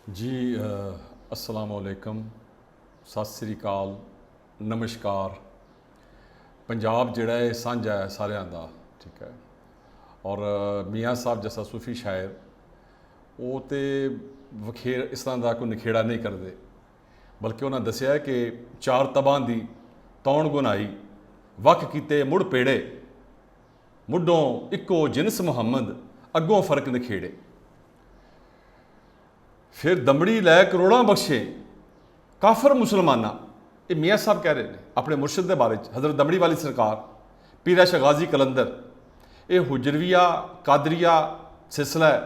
जी अस्सलाम वालेकुम, सत श्री अकाल, नमस्कार। पंजाब जिहड़ा है सांझा है सारिਆਂ ਦਾ, ठीक है। और मियाँ साहब जैसा सूफी शायर वो तो वखेर इस तरह का कोई निखेड़ा नहीं करते, बल्कि उन्हें दसिया है कि चार तबां दी तौण गुनाई वख कीते मुड़ पेड़े, मुढ़ों इक्को जिनस मुहम्मद अगों फर्क निखेड़े। फिर दमड़ी लै करोड़ां बख्शे काफर मुसलमाना। ये मियाँ साहब कह रहे हैं अपने मुर्शद के बारे हज़रत दमड़ी वाली सरकार, पीरा शाह गाजी कलंदर। ये हुजरविया कादरिया सिलसिला है,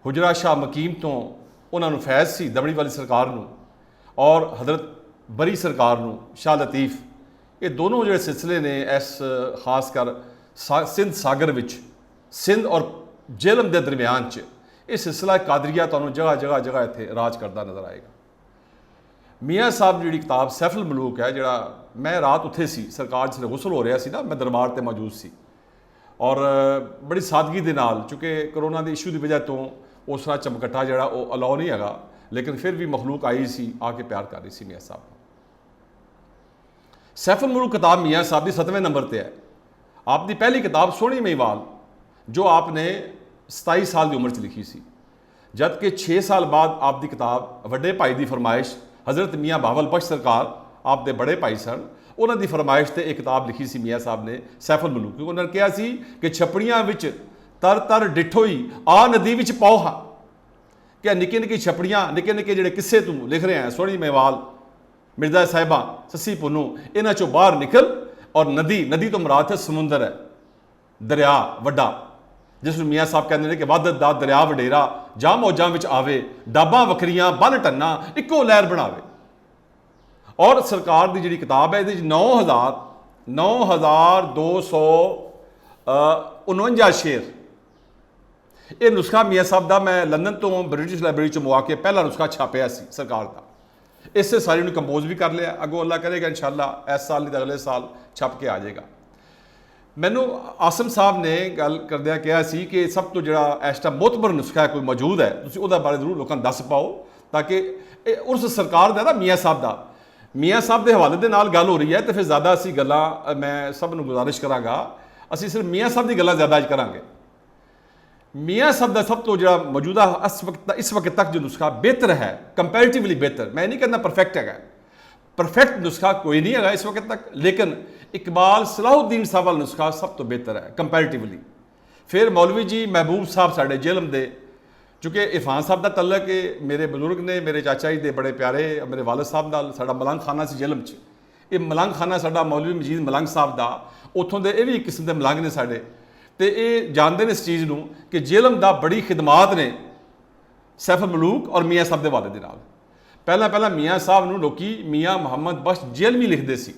हुजरा शाह मकीम तो उन्होंने फैज़ सी दमड़ी वाली सरकार नूं, और हज़रत बरी सरकार नूं शाह लतीफ़। ये दोनों जो सिलसिले ने इस खासकर सिंध सागर विच, सिंध और जेलम के दरम्यान च ये सिलसिला कादरिया तुहानूं जगह जगह जगह इत्थे राज करता नज़र आएगा। मियाँ साहब जी किताब सैफुल मलूक है, जिहड़ा मैं रात उत्थे सी, सरकार जिसले गुसल हो रहा सी ना, मैं दरबार ते मौजूद सी, और बड़ी सादगी दे नाल, चूँकि करोना के इशू की वजह तो उस तरह चमकट्टा जिहड़ा वो अलाउ नहीं हैगा, लेकिन फिर भी मखलूक आई सी, आके प्यार कर रही सी मियाँ साहब। सैफुल मलूक किताब मियाँ साहब की 7वें नंबर पर है। आपकी पहली किताब सोहनी महिवाल, जो आपने 27 साल की उम्र च लिखी सी, जबकि 6 साल बाद आपकी किताब वड्डे भाई की फरमाइश, हज़रत मियाँ बावल बख्श सरकार आपके बड़े भाई सन, उन्होंने फरमाइश से एक किताब लिखी सी मियाँ साहब ने सैफुल मलूक। क्योंकि उन्होंने कहा सी कि छपड़ियां विच तर तर डिठोई आ नदी विच पाओ हा। क्या निक्के निक्की छपड़ियां, निक्के निक्के जिहड़े किस्से तू लिख रहे हैं, सोहनी महिवाल, मिर्जा साहिबा, ससी पुन्नू, इन्हां चों बाहर निकल, और नदी, नदी तो मुराद है समुंदर है, दरिया वड्डा, जिस मियाँ साहब कहते हैं कि वध दा दरिया वडेरा, जा मौजां विच आवे, डाबा वखरियां बन टन्ना इक्को लहर बनावे। और सरकार की जी किताब है, ये 9,249 शेर। ये नुस्खा मियाँ साहब का मैं लंदन तो ब्रिटिश लाइब्रेरी चो मुआ के पहला नुस्खा छापिया सी सरकार का, इससे सारी ने कंपोज भी कर लिया, अगों अल्लाह करेगा इंशाअल्लाह इस साल नहीं तो अगले साल छप के आ जाएगा। मैनू आसम साहब ने गल करदिया कहा सी कि सब तो जो इस टाइम मोतबर नुस्खा कोई मौजूद है, तुसीं उहदे बारे जरूर लोगों दस पाओ, ताकि उस सरकार का ना मियाँ साहब का, मियाँ साहब के हवाले के नाल गल हो रही है, तो फिर ज़्यादा असी गल्लां, मैं सब नूं गुजारिश करांगा असी सिर्फ मियाँ साहब की गल्लां ज़्यादा अज करांगे। मियाँ साहब का सब तो जो मौजूदा इस वक्त तक जो नुस्खा बेहतर है, कंपैरेटिवली बेहतर, मैं नहीं कहना परफेक्ट है, परफेक्ट नुस्खा कोई नहीं है इस वक्त तक, लेकिन इकबाल सलाहुद्दीन साहब वाला नुस्खा सब तो बेहतर है कंपैरेटिवली। फिर मौलवी जी महबूब साहब साढ़े जेलम दे, चूँकि इरफान साहब का तल्लक मेरे बजुर्ग ने, मेरे चाचा जी के बड़े प्यारे मेरे वालद साहब नाल साडा मलंग खाना से जेलम च, ये मलंग खाना साडा मौलवी मजीद मलंग साहब का, उत्थों के ये भी एक किस्म के मलंग ने साडे, तो ये जानते हैं इस चीज़ नूं कि जेलम का बड़ी खिदमात ने सैफुल मलूक और मियाँ साहब के हवाले दे नाल। पहला मियाँ साहब नूं लोकी मियाँ मुहम्मद बख्श जेलमी लिखते सी,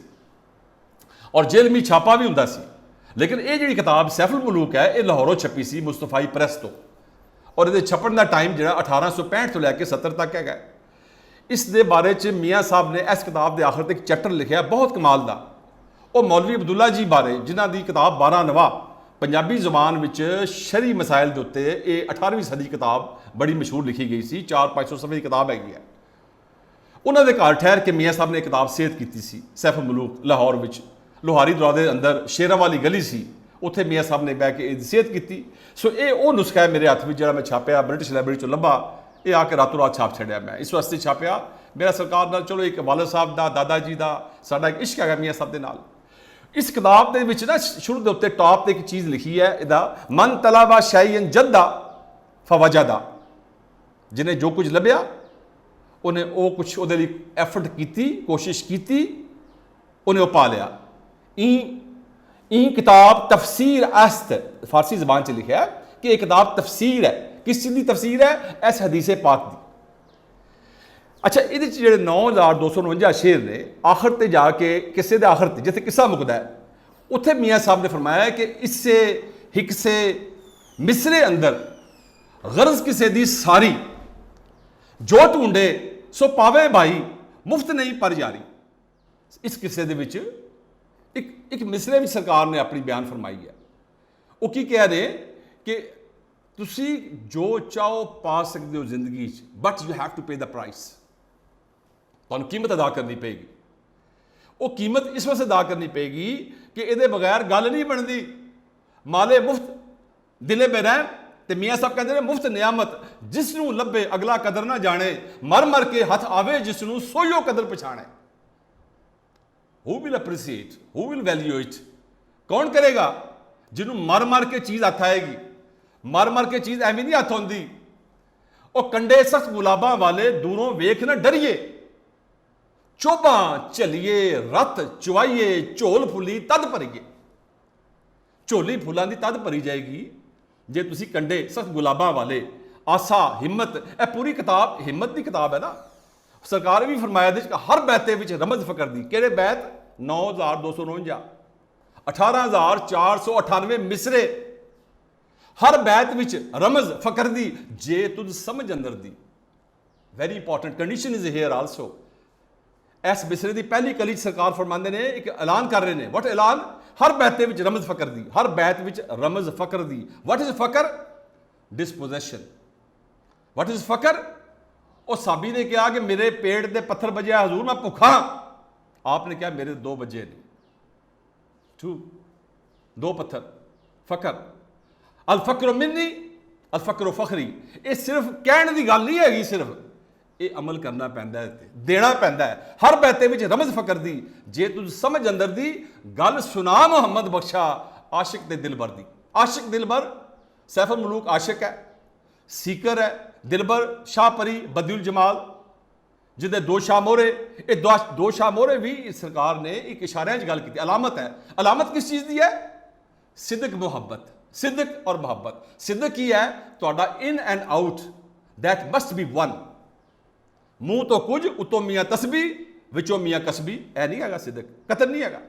और जेलमी छापा भी हुंदा सी, लेकिन ये जी किताब सैफुल मलूक है, ये लाहौरों छपी सी मुस्तफाई प्रेस तो, और ये छपन का टाइम जो 1865 तो लैके 70 तक है। इस दे बारे च मियाँ साहब ने इस किताब के आखिर एक चैप्टर लिखा बहुत कमाल का, वो मौलवी अब्दुल्ला जी बारे, जिन्हों की किताब 12 नवा पंजाबी जुबान विच शरी मसाइल के उत्ते, ये 18वीं सदी किताब बड़ी मशहूर लिखी गई सी, 400-500 सफ़े की किताब हैगी है। उन्होंने घर ठहर के मियाँ साहब ने किताब सेहत की सी सैफुल मलूक, लाहौर विच लोहारी दरवाजे अंदर शेरा वाली गली सी, उत्थे मियाँ साहब ने बह के सेहत की। सो ये वो नुस्खा है मेरे हथ में, जो मैं छापया ब्रिटिश लाइब्रेरी चो लभा, ये आके रातों रात छाप छड़िया मैं, इस वास्ते छापया मेरा सरकार नाल, चलो एक वालद साहब का, दादा जी का साडा एक इश्क है मियाँ साहब के नाल। इस किताब के विच ना शुरू के उत्ते टॉप ते एक चीज़ लिखी है, इदा मन तलावा शायन जद्दा फवजदा, जिन्हें जो कुछ लभ्या उन्हें वो कुछ वो एफर्ट की, कोशिश की, उन्हें वो पा लिया। किताब तफसीर अस्त, फारसी जबान से लिखा है कि एक किताब तफसीर है, किस चीज़ की तफसीर है, इस हदीसे पाक की। अच्छा, ये जो 9,249 शेर ने आखिर ते जाके किस्से के आखिर ते जिथे किस्सा मुकदा है, उत्थे मियाँ साहब ने फरमाया कि इससे हिकसे मिसरे अंदर गर्ज किसे दी सारी, जो ढूंढे सो पावे भाई, मुफ्त नहीं पर जारी। इस किस्से दे विच एक मिसरे भी सरकार ने अपनी बयान फरमाई है। वो की कह रहे कि ਤੁਸੀਂ ਜੋ ਚਾਹੋ ਪਾ ਸਕਦੇ ਹੋ ਜ਼ਿੰਦਗੀ 'ਚ, but you have to pay the price. ਤੁਹਾਨੂੰ ਕੀਮਤ ਅਦਾ ਕਰਨੀ ਪਏਗੀ। ਉਹ ਕੀਮਤ ਇਸ ਵਾਸਤੇ ਅਦਾ ਕਰਨੀ ਪਏਗੀ ਕਿ ਇਹਦੇ ਬਗੈਰ ਗੱਲ ਨਹੀਂ ਬਣਦੀ। ਮਾਲੇ ਮੁਫਤ ਦਿਲੇ ਬੇਰਹਿਮ, ਤੇ ਮੀਆਂ ਸਾਹਿਬ ਕਹਿੰਦੇ ਨੇ ਮੁਫਤ ਨਿਆਮਤ ਜਿਸ ਨੂੰ ਲੱਭੇ ਅਗਲਾ ਕਦਰ ਨਾ ਜਾਣੇ, ਮਰ ਮਰ ਕੇ ਹੱਥ ਆਵੇ ਜਿਸ ਨੂੰ ਸੋਈਓ ਕਦਰ ਪਛਾਣੇ। Who will appreciate, who will value it. ਕੌਣ ਕਰੇਗਾ? ਜਿਹਨੂੰ ਮਰ ਮਰ ਕੇ ਚੀਜ਼ ਹੱਥ ਆਏਗੀ। ਮਰ ਮਰ ਕੇ ਚੀਜ਼ ਐਵੇਂ ਨਹੀਂ ਹੱਥ ਆਉਂਦੀ। ਉਹ ਕੰਡੇ ਸਖਤ ਗੁਲਾਬਾਂ ਵਾਲੇ ਦੂਰੋਂ ਵੇਖ ਨਾ ਡਰੀਏ, ਚੋਬਾਂ ਝੱਲੀਏ ਰਤ ਚੁਵਾਈਏ, ਝੋਲ ਫੁੱਲੀ ਤਦ ਭਰੀਏ। ਝੋਲੀ ਫੁੱਲਾਂ ਦੀ ਤਦ ਭਰੀ ਜਾਏਗੀ ਜੇ ਤੁਸੀਂ ਕੰਡੇ ਸਖਤ ਗੁਲਾਬਾਂ ਵਾਲੇ, ਆਸਾ ਹਿੰਮਤ। ਇਹ ਪੂਰੀ ਕਿਤਾਬ ਹਿੰਮਤ ਦੀ ਕਿਤਾਬ ਹੈ ਨਾ। ਸਰਕਾਰ ਵੀ ਫਰਮਾਇਆ ਦੇ ਹਰ ਬੈਤੇ ਵਿੱਚ ਰਮਜ਼ ਫਕਰ ਦੀ। ਕਿਹੜੇ ਬੈਤ? 9249, 18498 ਮਿਸਰੇ। ਹਰ ਬੈਤ ਵਿੱਚ ਰਮਜ਼ ਫਕਰ ਦੀ, ਜੇ ਤੁਝ ਸਮਝ ਅੰਦਰ ਦੀ। Very important condition is here also. ਇਸ ਮਿਸਰੇ ਦੀ ਪਹਿਲੀ ਕਲੀ 'ਚ ਸਰਕਾਰ ਫਰਮਾਉਂਦੇ ਨੇ, ਇੱਕ ਐਲਾਨ ਕਰ ਰਹੇ ਨੇ। ਵਾਟ ਐਲਾਨ? ਹਰ ਬੈਤੇ ਵਿੱਚ ਰਮਜ਼ ਫਕਰ ਦੀ, ਹਰ ਬੈਤ ਵਿੱਚ ਰਮਜ਼ ਫਕਰ ਦੀ। What is ਫਕਰ? ਡਿਸਪੋਜੈਸ਼ਨ। What is ਫਕਰ? ਉਹ ਸਾਬੀ ਨੇ ਕਿਹਾ ਕਿ ਮੇਰੇ ਪੇਟ ਦੇ ਪੱਥਰ ਵੱਜਿਆ ਹਜ਼ੂਰ, ਮੈਂ ਭੁੱਖਾ। आपने कहा मेरे 2 बजे नहीं, 2 पत्थर। फकर अल फकरो मिन्नी अल फकरो फखरी। ये सिर्फ कहने की गल नहीं हैगी, सिर्फ ये अमल करना पैंदा है, देना पैंदा है। हर बैते विच रमज फकर दी, जे तुझ समझ अंदर दी। गल सुना मुहम्मद बख्शा आशिक दे दिलबर दी। आशिक दिलबर सैफुल मुलूक आशिक है, सीकर है। दिलबर शाहपरी बदिउल जमाल जिहदे 2 शाह मोहरे। ये 2 शाह मोहरे भी सरकार ने एक इशारे गल की। अलामत है। अलामत किस चीज़ की है? सिदक मुहब्बत। सिदक और मुहब्बत। सिदक की है तुहाडा in and out, that must be one. मूँह तो कुछ उतों मियाँ तस्बी, विचों मियाँ कसबी। यह नहीं है सिदक, कतल नहीं है।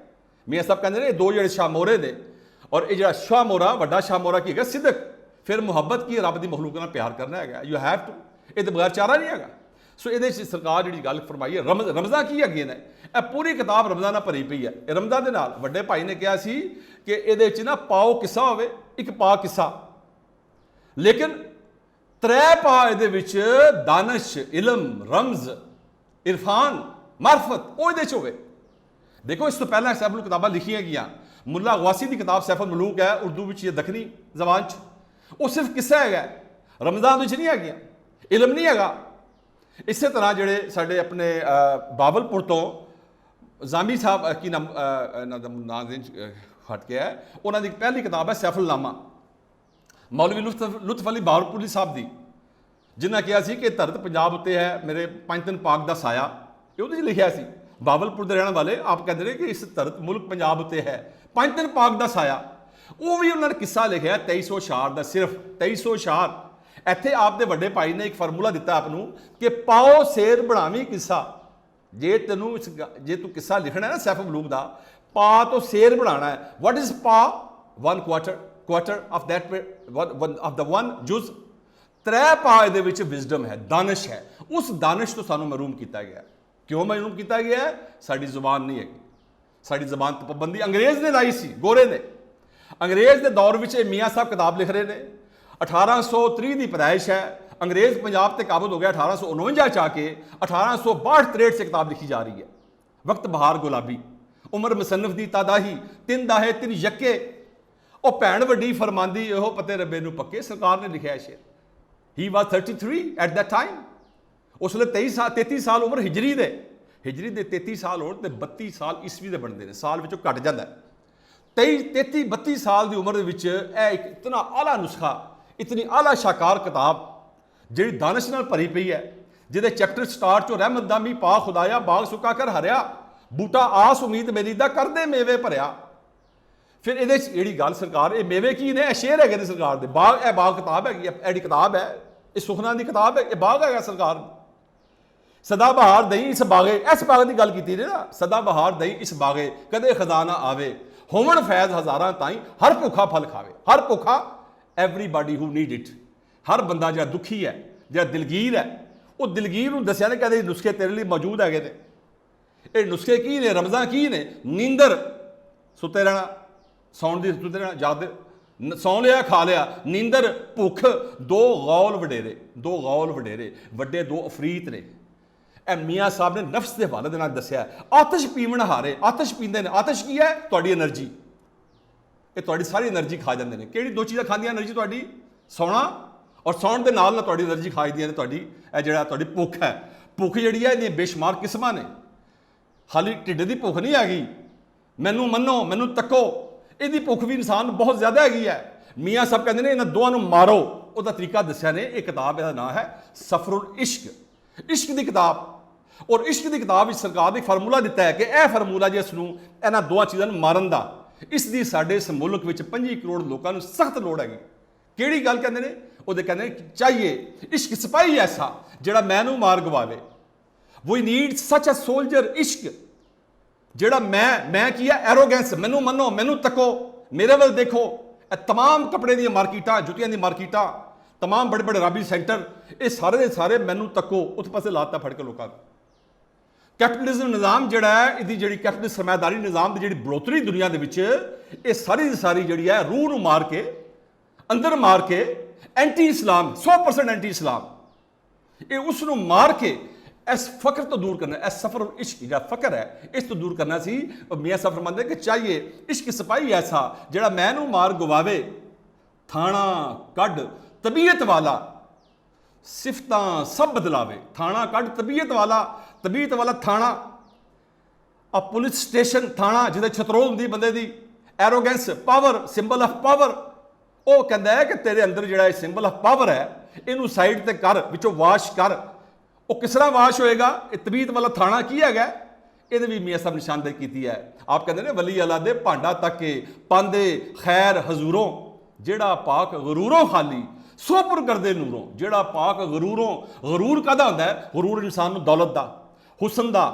मियाँ साहब कहते हैं 2 जो शाह मोहरे ने, और ये जो शाह मोहरा वड्डा शाह मोहरा की है सिदक। फिर मुहब्बत की रब की मखलूक नाल प्यार करना है। यू हैव टू, ये तो बगैर चारा नहीं है। सो ये सरकार जी गल फरमाई है। रमज़ां की है ने, यह पूरी किताब रमज़ां नाल भरी पई है। रमज़ां दे नाल वड्डे भाई ने कहा सी कि इहदे च ना पाओ किस्सा होवे, एक पा किस्सा, लेकिन 3 पा इहदे विच दानिश, इलम, रमज़, इरफान, मार्फत वो इहदे च होवे। देखो इस तो पहला सैफुल किताबां लिखियां गईयां। मुल्ला गवासी की किताब सैफुल मुलूक है, उर्दू विच या दखनी जबान च। वो सिर्फ किस्सा है, रमज़ान विच नहीं है, इलम नहीं है। इस तरह जोड़े साढ़े अपने बावलपुर तो जामी साहब की नाम हट के है, उन्होंने पहली किताब है सैफुलनामा, मौलवी लुत्फ अली बावलपुरी साहब की, जिन्हें कहा कि धरत पंजाब उत्ते है, मेरे पंचतन पाक का साया। ये उहदे लिखा सी बावलपुर के रहने वाले आप कहते हैं कि इस धरत मुल्क पंजाब उत्ते है पंचतन पाक का साया। वो भी उन्होंने किस्सा लिखा 2300 शार का, सिर्फ 2300 शार। ਇੱਥੇ ਆਪ ਦੇ ਵੱਡੇ ਭਾਈ ਨੇ ਇੱਕ ਫਾਰਮੂਲਾ ਦਿੱਤਾ ਆਪ ਨੂੰ ਕਿ ਪਾਓ ਸੇਰ ਬਣਾਵੀਂ ਕਿੱਸਾ। ਜੇ ਤੈਨੂੰ ਜੇ ਤੂੰ ਕਿੱਸਾ ਲਿਖਣਾ ਹੈ ਨਾ ਸੈਫ ਮਲੂਕ ਦਾ, ਪਾ ਤੋਂ ਸੇਰ ਬਣਾਉਣਾ ਹੈ। ਵਾਟ ਇਜ਼ ਪਾ? 1 ਕੁਆਟਰ ਆਫ ਦੈਟ ਆਫ ਦਾ 1 ਜੁਜ਼। 3 ਪਾ ਇਹਦੇ ਵਿੱਚ ਵਿਜ਼ਡਮ ਹੈ, ਦਾਨਿਸ਼ ਹੈ। ਉਸ ਦਾਨਿਸ਼ ਤੋਂ ਸਾਨੂੰ ਮहरूम ਕੀਤਾ ਗਿਆ। ਕਿਉਂ ਮहरूम ਕੀਤਾ ਗਿਆ ਹੈ? ਸਾਡੀ ਜ਼ੁਬਾਨ ਨਹੀਂ ਹੈਗੀ। ਸਾਡੀ ਜ਼ੁਬਾਨ ਤੇ ਪਾਬੰਦੀ ਅੰਗਰੇਜ਼ ਨੇ ਲਾਈ ਸੀ, ਗੋਰੇ ਨੇ। ਅੰਗਰੇਜ਼ ਦੇ ਦੌਰ ਵਿੱਚ ਮੀਆਂ ਸਾਹਿਬ ਕਿਤਾਬ ਲਿਖ ਰਹੇ ਨੇ। 1830 की पैदाइश है। अंग्रेज़ पंजाब से काबज हो गया 1849 च आके। 1862-63 से किताब लिखी जा रही है। वक्त बहार गुलाबी, उमर मुसन्नफ की तादाही, 3 दाहे 3 यक्के। और भैन वड्डी फरमांदी यो पते रब्बे नूं पक्के। सरकार ने लिखा है शेर। He was 33 at that time. उस वे 33 साल उम्र हिजरी दे 33 साल हो तो 32 साल ईस्वी के बनते हैं, साल विचों घट जाता है। 33-32 साल की उम्र एक इतना आला नुस्खा, इतनी आला शाकार किताब जिहड़ी दानिश नाल भरी पई है, जिहदे चैप्टर स्टार्ट चो रहमत दा मी पा खुदाया, बाग सुका कर हरिया, बूटा आस उम्मीद मेरी दा कर दे मेवे भरिया। फिर ये जी गल सरकार, ये मेवे की ने, शेर है सरकार दे। बाग, यह बाग किताब है, एडी किताब है, ये सुखना की किताब है, ये बाग है सरकार। सदा बहार दही इस बागे, इस बाग की गल की ना, सदा बहार दही इस बागे, कदे खजाना आवे, होवन फैज हज़ारां ताई, हर भुखा फल खावे। हर भुखा, एवरीबॉडी हू नीड इट। हर बंदा जो दुखी है, जो दिलगीर है, वो दिलगीर नूं दस्सिया ने कहते नुस्खे तेरे लिए मौजूद है। ये नुस्खे की ने? रमज़ां की ने? नींदर, सुते रहना, सौण दी सुते रहना, ਸੌਂ ਲਿਆ ਖਾ ਲਿਆ, ਨੀਂਦਰ ਭੁੱਖ, ਦੋ ਗੌਲ ਵਡੇਰੇ ਵੱਡੇ ਦੋ ਅਫਰੀਤ ਨੇ। ਇਹ ਮੀਆਂ ਸਾਹਿਬ ਨੇ ਨਫਸ ਦੇ ਹਵਾਲੇ ਦੇ ਨਾਲ ਦੱਸਿਆ, ਆਤਿਸ਼ ਪੀਵਣ ਹਾਰੇ, ਆਤਿਸ਼ ਪੀਂਦੇ ਨੇ। ਆਤਿਸ਼ ਕੀ ਹੈ? ਤੁਹਾਡੀ એનર્ਜੀ। ਇਹ ਤੁਹਾਡੀ ਸਾਰੀ એનર્ਜੀ ਖਾ ਜਾਂਦੇ ਨੇ। ਕਿਹੜੀ ਦੋ ਚੀਜ਼ਾਂ ਖਾਂਦੀਆਂ એનર્ਜੀ ਤੁਹਾਡੀ? ਸੌਣਾ ਔਰ ਸੌਣ ਦੇ ਨਾਲ ਤੁਹਾਡੀ એનર્ਜੀ ਖਾ ਜਾਂਦੀਆਂ ਨੇ। ਤੁਹਾਡੀ ਇਹ ਜਿਹੜਾ ਤੁਹਾਡੀ ਭੁੱਖ ਹੈ, ਭੁੱਖ ਜਿਹੜੀ ਹੈ ਇਹਦੀਆਂ ਬੇਸ਼ੁਮਾਰ ਕਿਸਮਾਂ ਨੇ। ਖਾਲੀ ਢਿੱਡ ਦੀ ਭੁੱਖ ਨਹੀਂ ਹੈਗੀ, ਮੈਨੂੰ ਮੰਨੋ, ਮੈਨੂੰ ਤੱਕੋ, ਇਹਦੀ ਭੁੱਖ ਵੀ ਇਨਸਾਨ ਨੂੰ ਬਹੁਤ ਜ਼ਿਆਦਾ ਹੈਗੀ ਹੈ। ਮੀਆਂ ਸਾਹਿਬ ਕਹਿੰਦੇ ਨੇ ਇਹਨਾਂ ਦੋਵਾਂ ਨੂੰ ਮਾਰੋ। ਉਹਦਾ ਤਰੀਕਾ ਦੱਸਿਆ ਨੇ। ਇਹ ਕਿਤਾਬ, ਇਹਦਾ ਨਾਮ ਹੈ ਸਫਰੁਲ ਇਸ਼ਕ, ਇਸ਼ਕ ਦੀ ਕਿਤਾਬ। ਔਰ ਇਸ਼ਕ ਦੀ ਕਿਤਾਬ ਵਿੱਚ ਸਰਕਾਰ ਨੇ ਫਾਰਮੂਲਾ ਦਿੱਤਾ ਹੈ ਕਿ ਇਹ ਫਾਰਮੂਲਾ ਜਿਸ ਨੂੰ ਇਹਨਾਂ ਦੋਵਾਂ ਚੀਜ਼ਾਂ ਨੂੰ ਮਾਰਨ ਦਾ, ਇਸ ਦੀ ਸਾਡੇ ਇਸ ਮੁਲਕ ਵਿੱਚ 25 ਕਰੋੜ ਲੋਕਾਂ ਨੂੰ ਸਖਤ ਲੋੜ ਹੈਗੀ। ਕਿਹੜੀ ਗੱਲ ਕਹਿੰਦੇ ਨੇ? ਉਹਦੇ ਕਹਿੰਦੇ ਨੇ ਚਾਹੀਏ ਇਸ਼ਕ ਸਿਪਾਹੀ ਐਸਾ ਜਿਹੜਾ ਮੈਨੂੰ ਮਾਰ ਗਵਾਵੇ। ਵੀ ਨੀਡ ਸੱਚ ਅ ਸੋਲਜਰ ਇਸ਼ਕ, ਜਿਹੜਾ ਮੈਂ ਕੀ ਹੈ? ਐਰੋਗੈਂਸ। ਮੈਨੂੰ ਮੰਨੋ, ਮੈਨੂੰ ਤੱਕੋ, ਮੇਰੇ ਵੱਲ ਦੇਖੋ। ਇਹ तमाम ਕੱਪੜੇ ਦੀਆਂ ਮਾਰਕੀਟਾਂ, ਜੁੱਤੀਆਂ ਦੀ ਮਾਰਕੀਟਾਂ, तमाम ਬੜੇ ਬੜੇ ਰਾਬੀ ਸੈਂਟਰ, ਇਹ ਸਾਰੇ ਦੇ ਸਾਰੇ ਮੈਨੂੰ ਤੱਕੋ ਉਸ ਪਾਸੇ ਲਾਤਾ ਫੜ ਕੇ ਲੋਕਾਂ ਨੂੰ। ਕੈਪੀਟਲਿਜ਼ਮ ਨਿਜ਼ਾਮ ਜਿਹੜਾ ਹੈ, ਇਹਦੀ ਜਿਹੜੀ ਕੈਪੀਟਲਿਸਟ ਸਰਮਾਇਦਾਰੀ ਨਿਜ਼ਾਮ ਦੀ ਜਿਹੜੀ ਬੜੋਤਰੀ ਦੁਨੀਆ ਦੇ ਵਿੱਚ, ਇਹ ਸਾਰੀ ਦੀ ਸਾਰੀ ਜਿਹੜੀ ਹੈ ਰੂਹ ਨੂੰ ਮਾਰ ਕੇ, ਅੰਦਰ ਮਾਰ ਕੇ, ਐਂਟੀ ਇਸਲਾਮ, 100% ਐਂਟੀ ਇਸਲਾਮ, ਇਹ ਉਸ ਨੂੰ ਮਾਰ ਕੇ ਇਸ ਫਕਰ ਤੋਂ ਦੂਰ ਕਰਨਾ। ਇਸ ਸਫਰ ਇਸ਼ਕ ਜਿਹੜਾ ਫਕਰ ਹੈ, ਇਸ ਤੋਂ ਦੂਰ ਕਰਨਾ ਸੀ। ਮੀਆਂ ਸਾਹਿਬ ਫਰਮਾਉਂਦੇ ਕਿ ਚਾਹੀਏ ਇਸ਼ਕ ਸਿਪਾਹੀ ਐਸਾ ਜਿਹੜਾ ਮੈਨੂੰ ਮਾਰ ਗਵਾਵੇ, ਥਾਣਾ ਕੱਢ ਤਬੀਅਤ ਵਾਲਾ, ਸਿਫਤਾਂ ਸਭ ਬਦਲਾਵੇ। ਥਾਣਾ ਕੱਢ ਤਬੀਅਤ ਵਾਲਾ ਥਾਣਾ। ਆ ਪੁਲਿਸ ਸਟੇਸ਼ਨ ਥਾਣਾ ਜਿਹਦੇ ਛਤਰੋਲ ਹੁੰਦੀ ਬੰਦੇ ਦੀ, arrogance, power, symbol of power. ਉਹ ਕਹਿੰਦਾ ਹੈ ਕਿ ਤੇਰੇ ਅੰਦਰ ਜਿਹੜਾ ਇਹ ਸਿੰਬਲ ਆਫ ਪਾਵਰ ਹੈ, ਇਹਨੂੰ ਸਾਈਡ ਤੇ ਕਰ, ਵਿੱਚੋਂ ਵਾਸ਼ ਕਰ। ਉਹ ਕਿਸ ਤਰ੍ਹਾਂ ਵਾਸ਼ ਹੋਏਗਾ? ਇਹ ਤਬੀਅਤ ਵਾਲਾ ਥਾਣਾ ਕੀ ਹੈਗਾ? ਇਹਦੇ ਵੀ ਮੀਆਂ ਸਾਹਿਬ ਨਿਸ਼ਾਨਦੇਹੀ ਕੀਤੀ ਹੈ। ਆਪ ਕਹਿੰਦੇ ਨੇ ਵਲੀ ਅੱਲਾ ਦੇ ਭਾਂਡਾ ਤੱਕ ਕੇ ਪਾਂਦੇ ਖੈਰ ਹਜ਼ੂਰੋਂ, ਜਿਹੜਾ ਪਾਕ ਗਰੂਰੋਂ ਖਾਲੀ ਸੋਪੁਰ ਕਰਦੇ ਨੂਰੋਂ। ਜਿਹੜਾ ਪਾਕ ਗਰੂਰੋਂ, ਗਰੂਰ ਕਾਹਦਾ ਹੁੰਦਾ ਹੈ? ਗਰੂਰ ਇਨਸਾਨ ਨੂੰ ਦੌਲਤ ਦਾ, ਹੁਸਨ ਦਾ,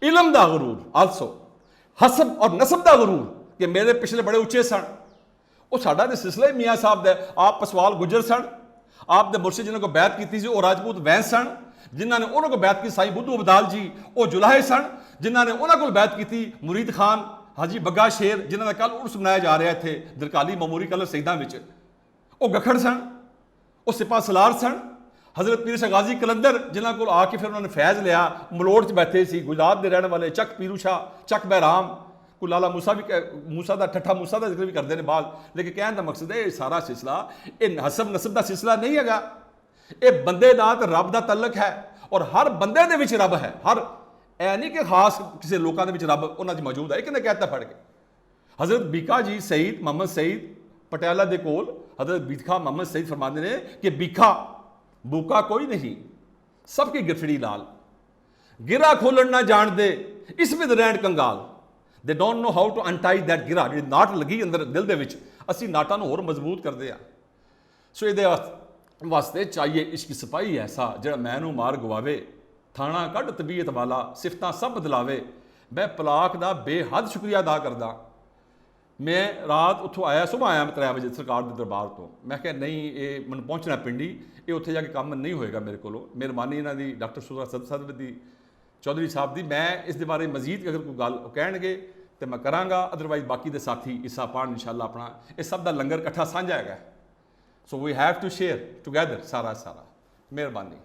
ਇਲਮ ਦਾ ਗਰੂਰ, ਆਲਸੋ ਹਸਬ ਔਰ ਨਸਬ ਦਾ ਗਰੂਰ ਕਿ ਮੇਰੇ ਪਿਛਲੇ ਬੜੇ ਉੱਚੇ ਸਨ। ਉਹ ਸਾਡਾ ਤੇ ਸਿਲਸਿਲਾ ਮੀਆਂ ਸਾਹਿਬ ਦਾ। ਆਪ ਪਸਵਾਲ ਗੁਜਰ ਸਨ, ਆਪ ਦੇ ਮੁਰਸ਼ਿਦ ਜਿਨ੍ਹਾਂ ਕੋ ਬੈਤ ਕੀਤੀ ਸੀ ਉਹ ਰਾਜਪੂਤ ਵੈਂਸ ਸਨ। ਜਿਨ੍ਹਾਂ ਨੇ ਉਹਨਾਂ ਕੋਲ ਬੈਤ ਕੀਤੀ ਸਾਈਂ ਬੁੱਧੂ ਅਬਦਾਲ ਜੀ, ਉਹ ਜੁਲਾਹੇ ਸਨ। ਜਿਨ੍ਹਾਂ ਨੇ ਉਹਨਾਂ ਕੋਲ ਬੈਤ ਕੀਤੀ ਮੁਰੀਦ ਖਾਨ, ਹਾਜੀ ਬੱਗਾ ਸ਼ੇਰ, ਜਿਨ੍ਹਾਂ ਦਾ ਕੱਲ ਉਰਸ ਮਨਾਇਆ ਜਾ ਰਿਹਾ ਇੱਥੇ ਦਰਕਾਲੀ ਮਮੂਰੀ ਕਲਰ ਸਈਦਾਂ ਵਿੱਚ, ਉਹ ਗਖੜ ਸਨ। ਉਹ ਸਿਪਾ ਸਲਾਰ ਸਨ। ਹਜ਼ਰਤ ਪੀਰ ਸ਼ਾਹ ਗਾਜ਼ੀ ਕਲੰਦਰ, ਜਿਨ੍ਹਾਂ ਕੋਲ ਆ ਕੇ ਫਿਰ ਉਹਨਾਂ ਨੇ ਫੈਜ਼ ਲਿਆ, ਮਲੋੜ 'ਚ ਬੈਠੇ ਸੀ, ਗੁਜਰਾਤ ਦੇ ਰਹਿਣ ਵਾਲੇ, ਚੱਕ ਪੀਰੂ ਸ਼ਾਹ, ਚੱਕ ਬਹਿਰਾਮ, ਕੋਈ ਲਾਲਾ ਮੂਸਾ ਵੀ, ਮੂਸਾ ਦਾ ਠੱਠਾ ਮੂਸਾ ਦਾ ਜ਼ਿਕਰ ਵੀ ਕਰਦੇ ਨੇ ਬਾਅਦ। ਲੇਕਿਨ ਕਹਿਣ ਦਾ ਮਕਸਦ ਹੈ ਇਹ ਸਾਰਾ ਸਿਲਸਿਲਾ ਇਹ ਹਸਬ ਨਸਬ ਦਾ ਸਿਲਸਿਲਾ ਨਹੀਂ ਹੈਗਾ। ਇਹ ਬੰਦੇ ਦਾ ਤੇ ਰੱਬ ਦਾ ਤਲਕ ਹੈ, ਔਰ ਹਰ ਬੰਦੇ ਦੇ ਵਿੱਚ ਰੱਬ ਹੈ। ਹਰ ਇਹ ਨਹੀਂ ਕਿ ਖਾਸ ਕਿਸੇ ਲੋਕਾਂ ਦੇ ਵਿੱਚ ਰੱਬ ਉਹਨਾਂ 'ਚ ਮੌਜੂਦ ਹੈ। ਇਹ ਕਿਹਨੇ ਕਹਿਤਾ ਫੜ ਕੇ? ਹਜ਼ਰਤ ਬੀਕਾ ਜੀ ਸਈਦ ਮੁਹੰਮਦ ਸਈਦ ਪਟਿਆਲਾ ਦੇ ਕੋਲ ਹਜ਼ਰਤ ਬੀਖਾ ਮੁਹੰਮਦ ਸਈਦ ਫਰਮਾਉਂਦੇ ਨੇ ਕਿ ਬੀਖਾ ਬੂਕਾ ਕੋਈ ਨਹੀਂ, ਸਭ ਕੀ ਗਿਰਫੜੀ ਲਾਲ, ਗਿਰਾ ਖੋਲਣ ਨਾ ਜਾਣਦੇ ਇਸ ਵਿੱਚ ਰਹਿਣ ਕੰਗਾਲ। They don't know how to untie that ਗਿਰਾ। ਜਿਹੜੀ ਨਾਟ ਲੱਗੀ ਅੰਦਰ ਦਿਲ ਦੇ ਵਿੱਚ, ਅਸੀਂ ਨਾਟਾਂ ਨੂੰ ਹੋਰ ਮਜ਼ਬੂਤ ਕਰਦੇ ਆ। ਸੋ ਇਹਦੇ ਵਾਸਤੇ ਚਾਹੀਏ ਇਸ਼ਕ ਸਿਪਾਹੀ ਐਸਾ ਜਿਹੜਾ ਮੈਨੂੰ ਮਾਰ ਗਵਾਵੇ, ਥਾਣਾ ਕੱਢ ਤਬੀਅਤ ਵਾਲਾ, ਸਿਫਤਾਂ ਸਭ ਬਦਲਾਵੇ। ਮੈਂ ਪਲਾਕ ਦਾ ਬੇਹੱਦ ਸ਼ੁਕਰੀਆ ਅਦਾ ਕਰਦਾ। ਮੈਂ ਰਾਤ ਉੱਥੋਂ ਆਇਆ, ਸੁਬਾਹ ਆਇਆ ਮੈਂ 3 ਵਜੇ ਸਰਕਾਰ ਦੇ ਦਰਬਾਰ ਤੋਂ। ਮੈਂ ਕਿਹਾ ਨਹੀਂ, ਇਹ ਮੈਨੂੰ ਪਹੁੰਚਣਾ ਪਿੰਡੀ, ਇਹ ਉੱਥੇ ਜਾ ਕੇ ਕੰਮ ਨਹੀਂ ਹੋਏਗਾ ਮੇਰੇ ਕੋਲੋਂ। ਮਿਹਰਬਾਨੀ ਇਹਨਾਂ ਦੀ, ਡਾਕਟਰ ਸੁਰਾ ਸਦਵ ਦੀ, ਚੌਧਰੀ ਸਾਹਿਬ ਦੀ। ਮੈਂ ਇਸ ਦੇ ਬਾਰੇ ਮਜ਼ੀਦ ਅਗਰ ਕੋਈ ਗੱਲ ਕਹਿਣਗੇ ਤੇ ਮੈਂ ਕਰਾਂਗਾ, ਅਦਰਵਾਈਜ਼ ਬਾਕੀ ਦੇ ਸਾਥੀ ਹਿੱਸਾ ਪਾਉਣ ਇਨਸ਼ਾਅੱਲਾ। ਆਪਣਾ ਇਹ ਸਭ ਦਾ ਲੰਗਰ ਇਕੱਠਾ ਸਾਂਝਾ ਹੈਗਾ। ਸੋ ਵੀ ਹੈਵ ਟੂ ਸ਼ੇਅਰ ਟੁਗੈਦਰ ਸਾਰਾ। ਮਿਹਰਬਾਨੀ।